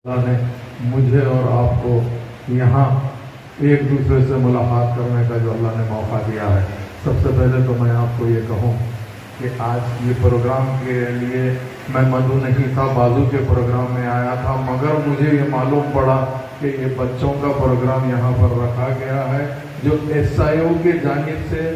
اللہ نے مجھے اور آپ کو یہاں ایک دوسرے سے ملاقات کرنے کا جو اللہ نے موقع دیا ہے، سب سے پہلے تو میں آپ کو یہ کہوں کہ آج یہ پروگرام کے لیے میں مدعو نہیں تھا، بازو کے پروگرام میں آیا تھا، مگر مجھے یہ معلوم پڑا کہ یہ بچوں کا پروگرام یہاں پر رکھا گیا ہے جو SIO کی جانب سے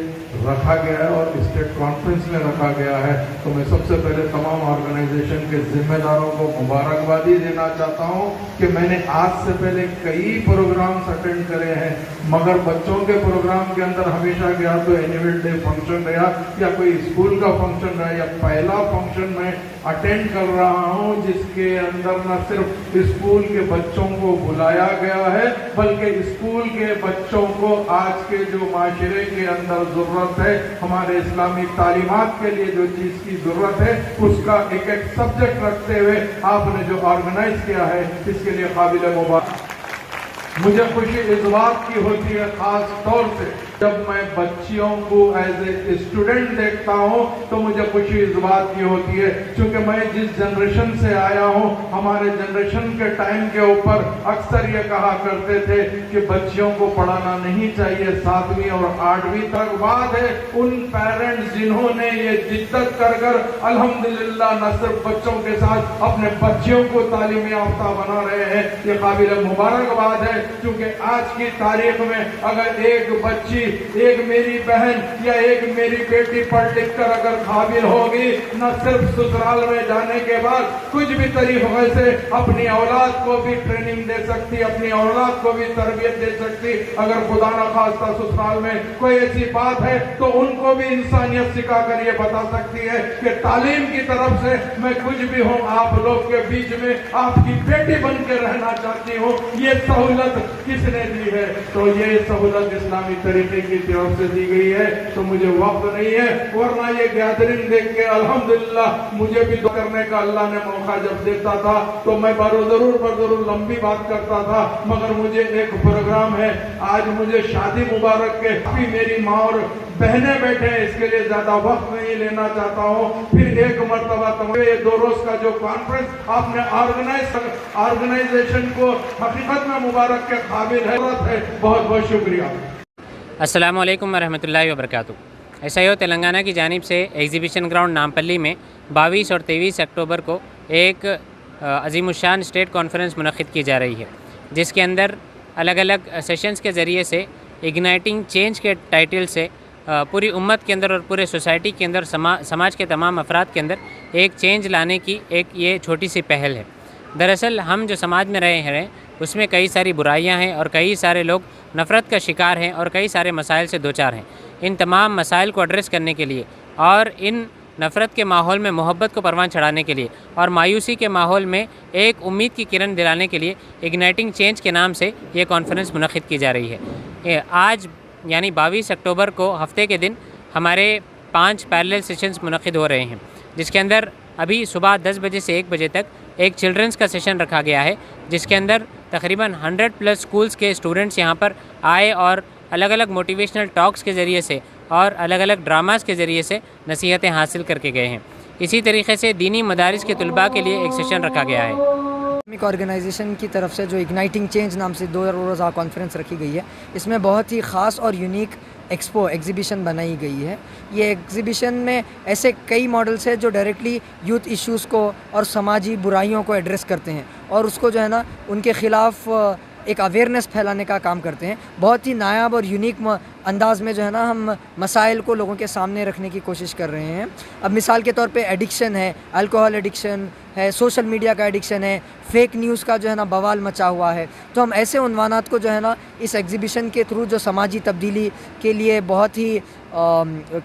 رکھا گیا ہے اور اسٹیٹ کانفرنس میں رکھا گیا ہے۔ تو میں سب سے پہلے تمام آرگنائزیشن کے ذمہ داروں کو مبارکبادی دینا چاہتا ہوں کہ میں نے آج سے پہلے کئی پروگرامز اٹینڈ کرے ہیں، مگر بچوں کے پروگرام کے اندر ہمیشہ گیا تو اینیول ڈے فنکشن رہا یا کوئی اسکول کا فنکشن رہا یا پہلا فنکشن میں اٹینڈ کر رہا ہوں جس کے اندر نہ صرف اسکول کے بچوں کو بلایا گیا ہے بلکہ اسکول کے بچوں کو آج کے جو معاشرے کے اندر ضرورت ہے، ہمارے اسلامی تعلیمات کے لیے جو چیز کی ضرورت ہے اس کا ایک سبجیکٹ رکھتے ہوئے آپ نے جو آرگنائز کیا ہے، اس کے لیے قابل مبارک۔ مجھے خوشی اس بات کی ہوتی ہے خاص طور سے جب میں بچیوں کو ایز اے اسٹوڈنٹ دیکھتا ہوں تو مجھے خوشی اس بات کی ہوتی ہے چونکہ میں جس جنریشن سے آیا ہوں، ہمارے جنریشن کے ٹائم کے اوپر اکثر یہ کہا کرتے تھے کہ بچیوں کو پڑھانا نہیں چاہیے، 7ویں اور 8ویں تک۔ بات ہے ان پیرنٹس جنہوں نے یہ جدت کر الحمدللہ نہ صرف بچوں کے ساتھ اپنے بچیوں کو تعلیم یافتہ بنا رہے ہیں، یہ قابل مبارکباد ہے کیونکہ آج کی تاریخ میں اگر ایک بچی، ایک میری بہن یا ایک میری بیٹی پڑھ لکھ کر اگر قابل ہوگی، نہ صرف سسرال میں جانے کے بعد کچھ بھی طریقے سے اپنی اولاد کو بھی ٹریننگ دے سکتی، اپنی اولاد کو بھی تربیت دے سکتی۔ اگر خدا نخواستہ سسرال میں کوئی ایسی بات ہے تو ان کو بھی انسانیت سکھا کر یہ بتا سکتی ہے کہ تعلیم کی طرف سے میں کچھ بھی ہوں، آپ لوگ کے بیچ میں آپ کی بیٹی بن کے رہنا چاہتی ہوں۔ یہ سہولت کس نے دی ہے؟ تو یہ سہولت اسلامی طریقے کی طرف سے دی گئی ہے۔ تو مجھے وقت نہیں ہے، ورنہ یہ گیدرنگ دیکھ کے الحمدللہ مجھے بھی دعا کرنے کا اللہ نے موقع جب دیتا تھا تو میں ضرور لمبی بات کرتا تھا، مگر مجھے ایک پروگرام ہے آج، مجھے شادی مبارک کے بھی میری ماں اور بہنیں بیٹھے ہیں، اس کے لیے زیادہ وقت نہیں لینا چاہتا ہوں۔ پھر ایک مرتبہ یہ 2 روز کا جو کانفرنس آپ نے آرگنائزیشن کو حقیقت میں مبارک کے قابل ہے، بہت بہت شکریہ۔ السلام علیکم ورحمۃ اللہ وبرکاتہ۔ SIO تلنگانہ کی جانب سے ایگزیبیشن گراؤنڈ نامپلی میں 22 اور 23 اکتوبر کو ایک عظیم الشان اسٹیٹ کانفرنس منعقد کی جا رہی ہے، جس کے اندر الگ الگ سیشنز کے ذریعے سے اگنائٹنگ چینج کے ٹائٹل سے پوری امت کے اندر اور پورے سوسائٹی کے اندر سماج کے تمام افراد کے اندر ایک چینج لانے کی ایک یہ چھوٹی سی پہل ہے۔ دراصل ہم جو سماج میں رہے ہیں اس میں کئی ساری برائیاں ہیں اور کئی سارے لوگ نفرت کا شکار ہیں اور کئی سارے مسائل سے دوچار ہیں۔ ان تمام مسائل کو ایڈریس کرنے کے لیے اور ان نفرت کے ماحول میں محبت کو پروان چڑھانے کے لیے اور مایوسی کے ماحول میں ایک امید کی کرن دلانے کے لیے اگنائٹنگ چینج کے نام سے یہ کانفرنس منعقد کی جا رہی ہے۔ آج یعنی 22 اکتوبر کو ہفتے کے دن ہمارے 5 پیرلل سیشنز منعقد ہو رہے ہیں، جس کے اندر ابھی صبح 10 بجے سے 1 بجے تک ایک چلڈرنس کا سیشن رکھا گیا ہے، جس کے اندر تقریباً 100+ اسکولز کے اسٹوڈنٹس یہاں پر آئے اور الگ الگ موٹیویشنل ٹاکس کے ذریعے سے اور الگ الگ ڈراماز کے ذریعے سے نصیحتیں حاصل کر کے گئے ہیں۔ اسی طریقے سے دینی مدارس کے طلباء کے لیے ایک سیشن رکھا گیا ہے۔ اسلامک آرگنائزیشن کی طرف سے جو اگنائٹنگ چینج نام سے 2 روزہ کانفرنس رکھی گئی ہے، اس میں بہت ہی خاص اور یونیک ایگزیبیشن بنائی گئی ہے۔ یہ ایگزیبیشن میں ایسے کئی ماڈلز ہیں جو ڈائریکٹلی یوتھ ایشوز کو اور سماجی برائیوں کو ایڈریس کرتے ہیں اور اس کو جو ہے نا ان کے خلاف ایک اویئرنیس پھیلانے کا کام کرتے ہیں۔ بہت ہی نایاب اور یونیک انداز میں جو ہے نا ہم مسائل کو لوگوں کے سامنے رکھنے کی کوشش کر رہے ہیں۔ اب مثال کے طور پہ ایڈکشن ہے، الکوہل ایڈکشن ہے، سوشل میڈیا کا ایڈکشن ہے، فیک نیوز کا جو ہے نا بوال مچا ہوا ہے۔ تو ہم ایسے عنوانات کو جو ہے نا اس ایگزیبیشن کے تھرو جو سماجی تبدیلی کے لیے بہت ہی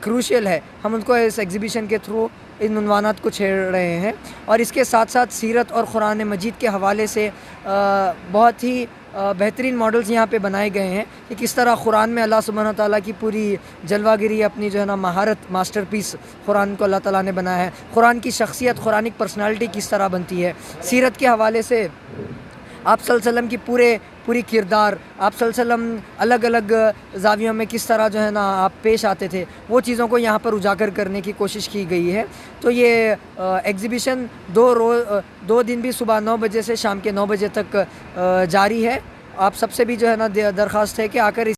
کروشل ہے، ہم ان کو اس ایگزیبیشن کے تھرو ان عنوانات کو چھیڑ رہے ہیں۔ اور اس کے ساتھ ساتھ سیرت اور قرآن مجید کے حوالے سے بہت ہی بہترین ماڈلز یہاں پہ بنائے گئے ہیں کہ کس طرح قرآن میں اللہ سبحانہ تعالیٰ کی پوری جلوہ گری، اپنی جو ہے نا مہارت، ماسٹر پیس قرآن کو اللہ تعالیٰ نے بنایا ہے۔ قرآن کی شخصیت، قرآنک پرسنالٹی کس طرح بنتی ہے۔ سیرت کے حوالے سے آپ صلی اللہ علیہ وسلم کی پوری کردار آپ صلی اللہ علیہ وسلم الگ الگ زاویوں میں کس طرح جو ہے نا آپ پیش آتے تھے، وہ چیزوں کو یہاں پر اجاگر کرنے کی کوشش کی گئی ہے۔ تو یہ ایگزیبیشن 2 دن بھی صبح 9 بجے سے شام کے 9 بجے تک جاری ہے۔ آپ سب سے بھی جو ہے نا درخواست ہے کہ آ کر